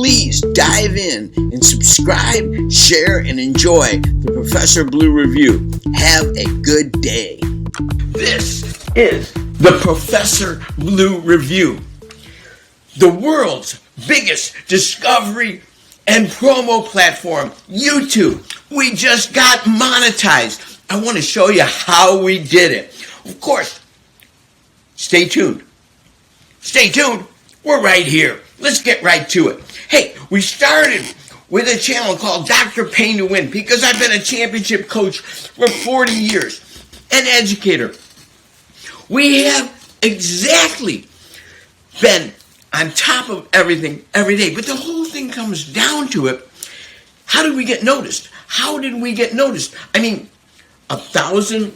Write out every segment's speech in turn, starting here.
Please dive in and subscribe, share, and enjoy the Professor Blue Review. Have a good day. This is the Professor Blue Review, the world's biggest discovery and promo platform, YouTube. We just got monetized. I want to show you how we did it. Of course, stay tuned. Stay tuned. We're right here. Let's get right to it. Hey, we started with a channel called Dr. Pain to Win because I've been a championship coach for 40 years, an educator. We have exactly been on top of everything every day, but the whole thing comes down to it. How did we get noticed? How did we get noticed? I mean, 1,000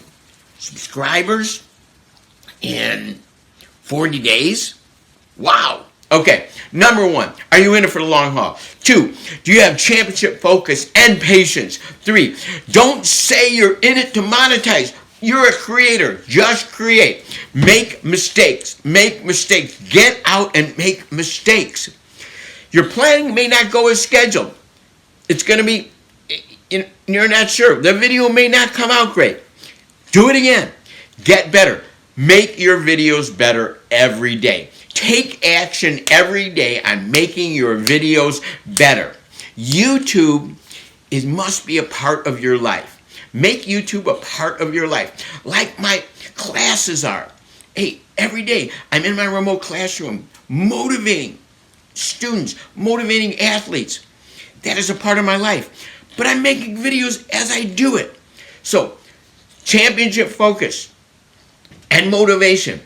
subscribers in 40 days? Wow. Okay, number one, are you in it for the long haul? 2, do you have championship focus and patience? 3, don't say you're in it to monetize. You're a creator. Just create. Make mistakes. Make mistakes. Get out and make mistakes. Your planning may not go as scheduled. It's going to be, you're not sure. The video may not come out great. Do it again. Get better. Make your videos better every day. Take action every day on making your videos better. YouTube must be a part of your life. Make YouTube a part of your life, like my classes are. Hey, every day I'm in my remote classroom motivating students, motivating athletes. That is a part of my life. But I'm making videos as I do it. So, championship focus and motivation,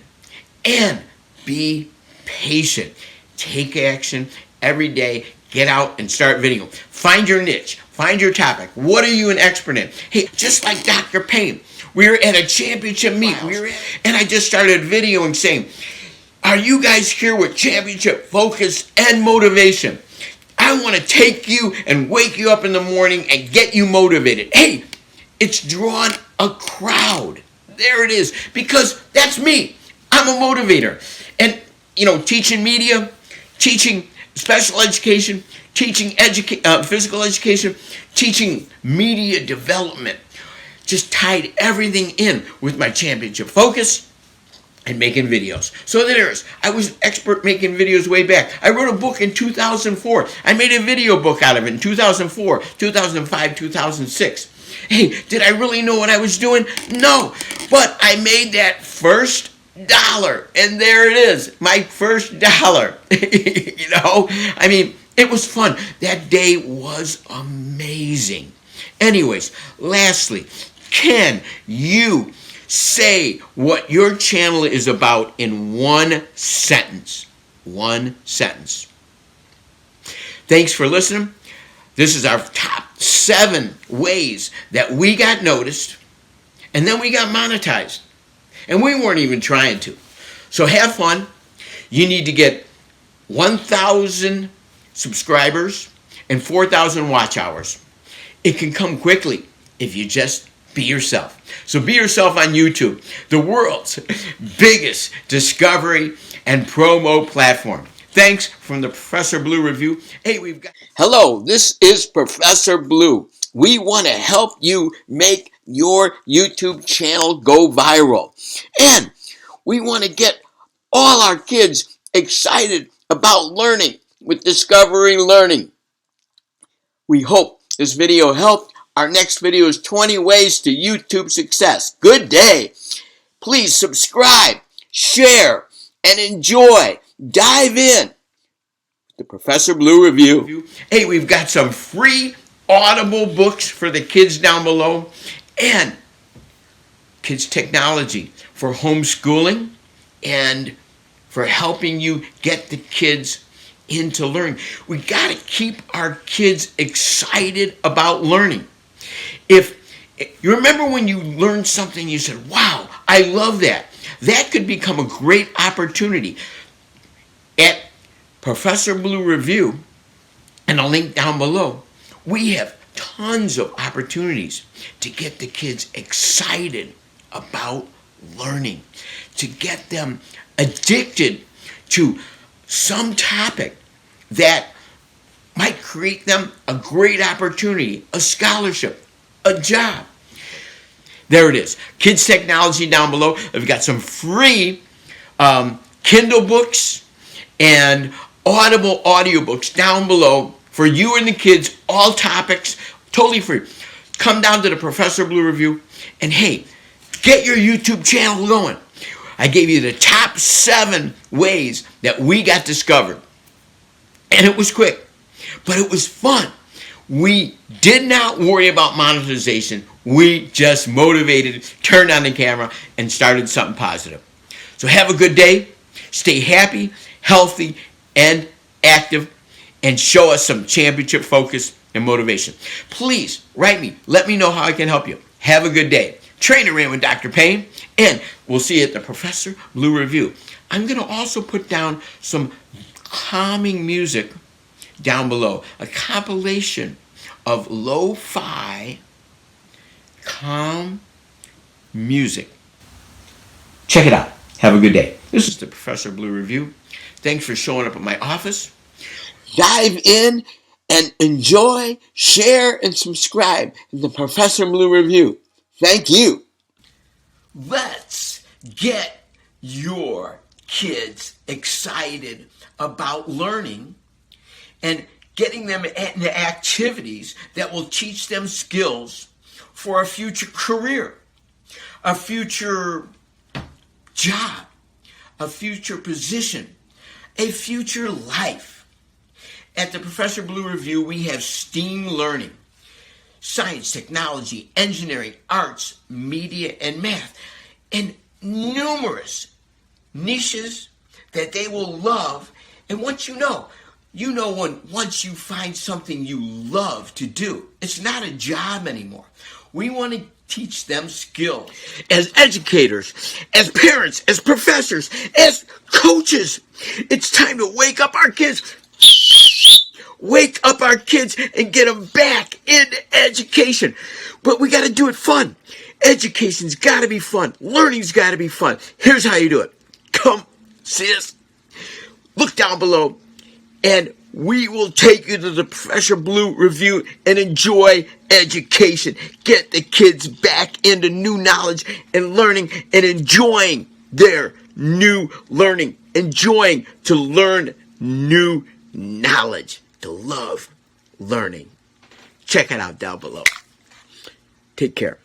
and be patient. Take action every day. Get out and start video. Find your niche. Find your topic. What are you an expert in? Hey, just like Dr. Payne, we were at a championship meet. And I just started videoing saying, are you guys here with championship focus and motivation? I want to take you and wake you up in the morning and get you motivated. Hey, it's drawn a crowd. There it is. Because that's me. I'm a motivator. And, teaching media, teaching special education, teaching physical education, teaching media development. Just tied everything in with my championship focus and making videos. So there is. I was expert making videos way back. I wrote a book in 2004. I made a video book out of it in 2004, 2005, 2006. Hey, did I really know what I was doing? No, but I made that first $1, and there it is, my first $1. I mean, it was fun. That day was amazing. Anyways, lastly, can you say what your channel is about in one sentence? One sentence. Thanks for listening. This is our top 7 ways that we got noticed, and then we got monetized. And we weren't even trying to. So have fun. You need to get 1,000 subscribers and 4,000 watch hours. It can come quickly if you just be yourself. So be yourself on YouTube, the world's biggest discovery and promo platform. Thanks from the Professor Blue Review. Hey, Hello, this is Professor Blue. We want to help you make your YouTube channel go viral. And we want to get all our kids excited about learning with Discovery Learning. We hope this video helped. Our next video is 20 ways to YouTube success. Good day. Please subscribe, share, and enjoy. Dive in. The Professor Blue Review. Hey, we've got some free Audible books for the kids down below, and kids technology for homeschooling and for helping you get the kids into learning. We got to keep our kids excited about learning. If you remember when you learned something, you said, wow, I love that. That could become a great opportunity. At Professor Blue Review, and a link down below, we have tons of opportunities to get the kids excited about learning, to get them addicted to some topic that might create them a great opportunity, a scholarship, a job. There it is. Kids Technology down below. I've got some free Kindle books and Audible audiobooks down below for you and the kids, all topics, totally free. Come down to the Professor Blue Review and hey, get your YouTube channel going. I gave you the top 7 ways that we got discovered. And it was quick, but it was fun. We did not worry about monetization. We just motivated, turned on the camera, and started something positive. So have a good day. Stay happy, healthy, and active, and show us some championship focus and motivation. Please write me. Let me know how I can help you. Have a good day. Trainer in with Dr. Payne, and we'll see you at the Professor Blue Review. I'm going to also put down some calming music down below, a compilation of lo-fi calm music. Check it out. Have a good day. This is the Professor Blue Review. Thanks for showing up at my office. Dive in and enjoy, share, and subscribe to the Professor Blue Review. Thank you. Let's get your kids excited about learning and getting them into activities that will teach them skills for a future career, a future job, a future position, a future life. At the Professor Blue Review, we have STEAM learning, science, technology, engineering, arts, media, and math, and numerous niches that they will love. And once once you find something you love to do, it's not a job anymore. We want to teach them skills. As educators, as parents, as professors, as coaches, it's time to wake up our kids. Wake up our kids and get them back into education. But we got to do it fun. Education's got to be fun. Learning's got to be fun. Here's how you do it. Come see us. Look down below and we will take you to the Professor Blue Review and enjoy education. Get the kids back into new knowledge and learning and enjoying their new learning. Enjoying to learn new knowledge. To love learning. Check it out down below. Take care.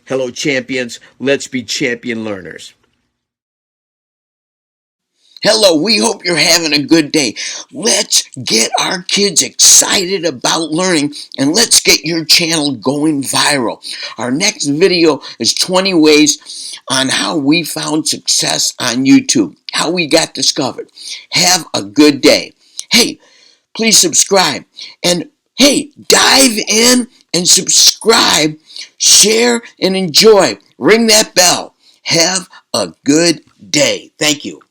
Hello, champions. Let's be champion learners. Hello, we hope you're having a good day. Let's get our kids excited about learning and let's get your channel going viral. Our next video is 20 ways on how we found success on YouTube, how we got discovered. Have a good day. Hey, please subscribe. And hey, dive in and subscribe, share, and enjoy. Ring that bell. Have a good day. Thank you.